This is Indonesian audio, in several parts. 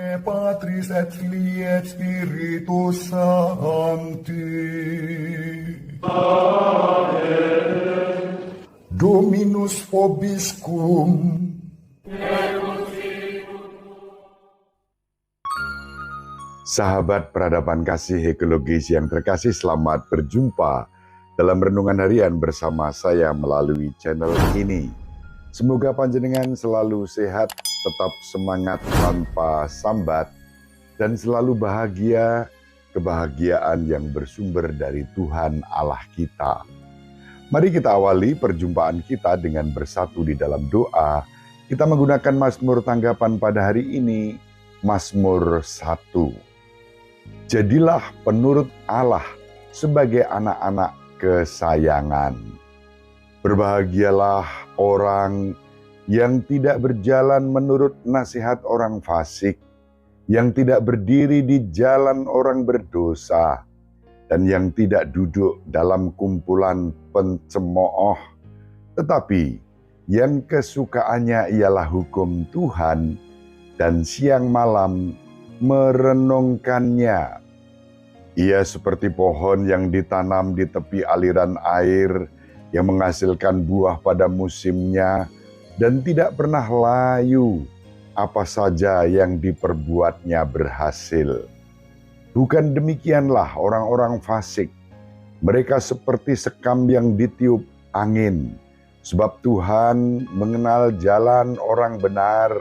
Patris et Filii et Spiritus Sancti. Amen. Dominus vobiscum. Sahabat peradaban kasih ekologis yang terkasih, selamat berjumpa dalam renungan harian bersama saya melalui channel ini. Semoga panjenengan selalu sehat, tetap semangat tanpa sambat, dan selalu bahagia, kebahagiaan yang bersumber dari Tuhan Allah kita. Mari kita awali perjumpaan kita dengan bersatu di dalam doa. Kita menggunakan Mazmur tanggapan pada hari ini, Mazmur 1. Jadilah penurut Allah sebagai anak-anak kesayangan. Berbahagialah orang yang tidak berjalan menurut nasihat orang fasik, yang tidak berdiri di jalan orang berdosa, dan yang tidak duduk dalam kumpulan pencemooh, tetapi yang kesukaannya ialah hukum Tuhan, dan siang malam merenungkannya. Ia seperti pohon yang ditanam di tepi aliran air, yang menghasilkan buah pada musimnya, dan tidak pernah layu. Apa saja yang diperbuatnya berhasil. Bukan demikianlah orang-orang fasik. Mereka seperti sekam yang ditiup angin. Sebab Tuhan mengenal jalan orang benar,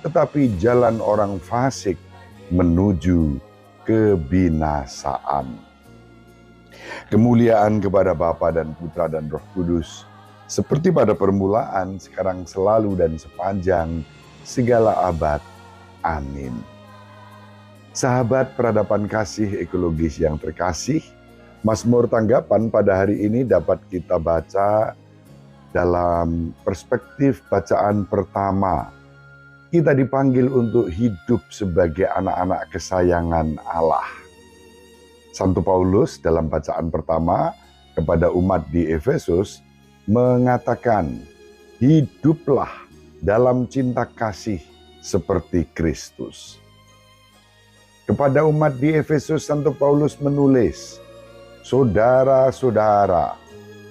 tetapi jalan orang fasik menuju kebinasaan. Kemuliaan kepada Bapa dan Putra dan Roh Kudus, seperti pada permulaan, sekarang, selalu, dan sepanjang segala abad. Amin. Sahabat peradaban kasih ekologis yang terkasih, Mazmur tanggapan pada hari ini dapat kita baca dalam perspektif bacaan pertama. Kita dipanggil untuk hidup sebagai anak-anak kesayangan Allah. Santo Paulus dalam bacaan pertama kepada umat di Efesus mengatakan, hiduplah dalam cinta kasih seperti Kristus. Kepada umat di Efesus, Santo Paulus menulis, saudara-saudara,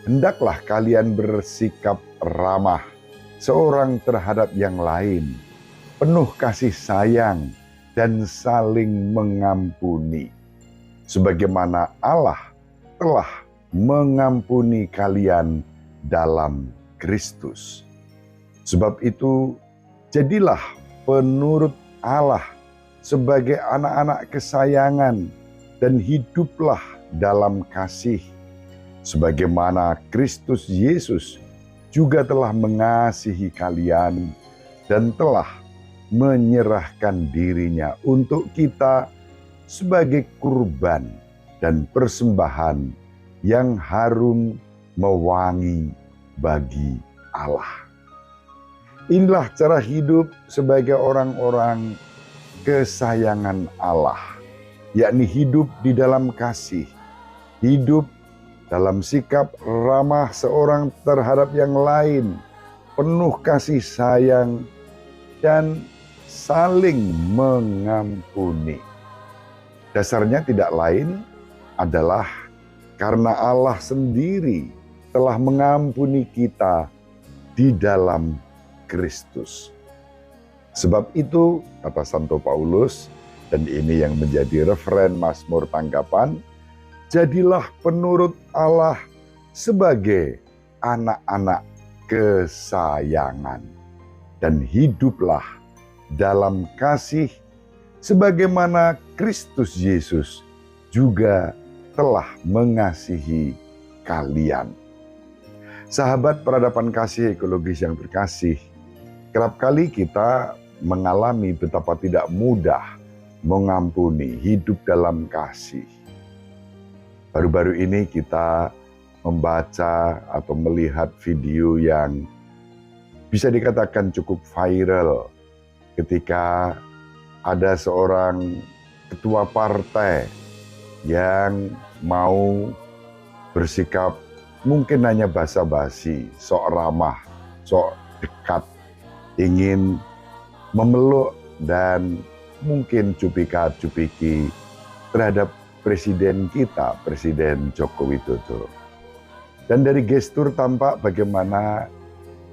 hendaklah kalian bersikap ramah seorang terhadap yang lain, penuh kasih sayang dan saling mengampuni, sebagaimana Allah telah mengampuni kalian dalam Kristus. Sebab itu, jadilah penurut Allah sebagai anak-anak kesayangan dan hiduplah dalam kasih, sebagaimana Kristus Yesus juga telah mengasihi kalian dan telah menyerahkan dirinya untuk kita sebagai kurban dan persembahan yang harum mewangi bagi Allah. Inilah cara hidup sebagai orang-orang kesayangan Allah, yakni hidup di dalam kasih, hidup dalam sikap ramah seorang terhadap yang lain, penuh kasih sayang, dan saling mengampuni. Dasarnya tidak lain adalah karena Allah sendiri telah mengampuni kita di dalam Kristus. Sebab itu, kata Santo Paulus, dan ini yang menjadi referen Mazmur tanggapan, jadilah penurut Allah sebagai anak-anak kesayangan, dan hiduplah dalam kasih sebagaimana Kristus Yesus juga telah mengasihi kalian. Sahabat peradaban kasih ekologis yang terkasih, kerap kali kita mengalami betapa tidak mudah mengampuni, hidup dalam kasih. Baru-baru ini kita membaca atau melihat video yang bisa dikatakan cukup viral ketika ada seorang ketua partai yang mau bersikap mungkin hanya basa-basi, sok ramah, sok dekat, ingin memeluk dan mungkin cupika-cupiki terhadap Presiden kita, Presiden Joko Widodo. Dan dari gestur tampak bagaimana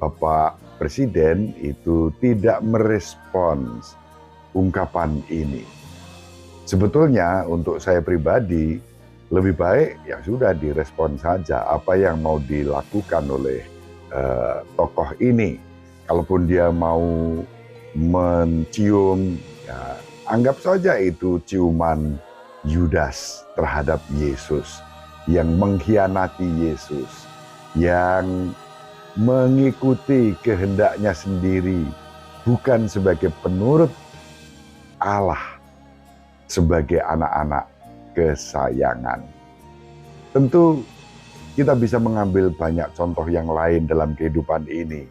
Bapak Presiden itu tidak merespons ungkapan ini. Sebetulnya untuk saya pribadi, lebih baik ya sudah direspon saja apa yang mau dilakukan oleh tokoh ini. Kalaupun dia mau mencium, ya, anggap saja itu ciuman Yudas terhadap Yesus, yang mengkhianati Yesus, yang mengikuti kehendaknya sendiri, bukan sebagai penurut Allah, sebagai anak-anak kesayangan. Tentu kita bisa mengambil banyak contoh yang lain dalam kehidupan ini.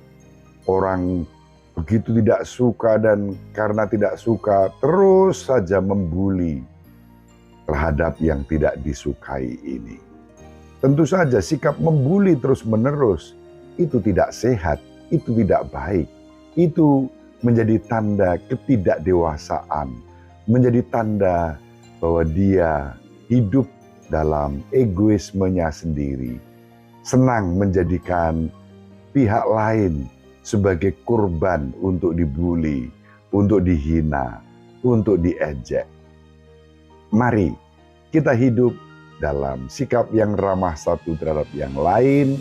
Orang begitu tidak suka dan karena tidak suka terus saja membuli terhadap yang tidak disukai ini. Tentu saja sikap membuli terus-menerus itu tidak sehat, itu tidak baik. Itu menjadi tanda ketidakdewasaan, menjadi tanda bahwa dia hidup dalam egoismenya sendiri, senang menjadikan pihak lain sebagai korban untuk dibuli, untuk dihina, untuk diejek. Mari kita hidup dalam sikap yang ramah satu terhadap yang lain,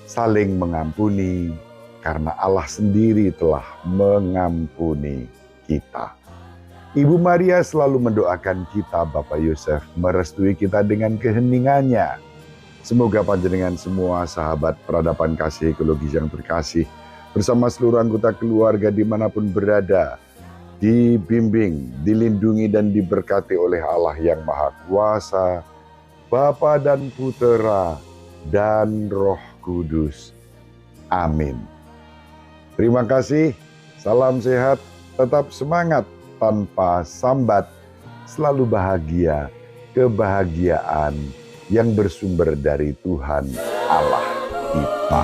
saling mengampuni, karena Allah sendiri telah mengampuni kita. Ibu Maria selalu mendoakan kita, Bapak Yosef merestui kita dengan keheningannya. Semoga panjenengan semua sahabat peradaban kasih ekologis yang terkasih, bersama seluruh anggota keluarga dimanapun berada, dibimbing, dilindungi dan diberkati oleh Allah yang Maha Kuasa, Bapa dan Putera dan Roh Kudus. Amin. Terima kasih, salam sehat, tetap semangat tanpa sambat, selalu bahagia, kebahagiaan yang bersumber dari Tuhan Allah kita.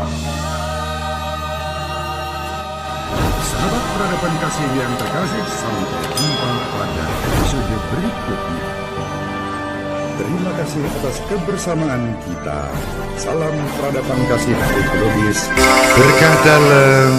Sahabat peradaban kasih yang terkasih, sampai jumpa pada episode berikutnya. Terima kasih atas kebersamaan kita. Salam peradaban kasih ekologis. Berkah dalam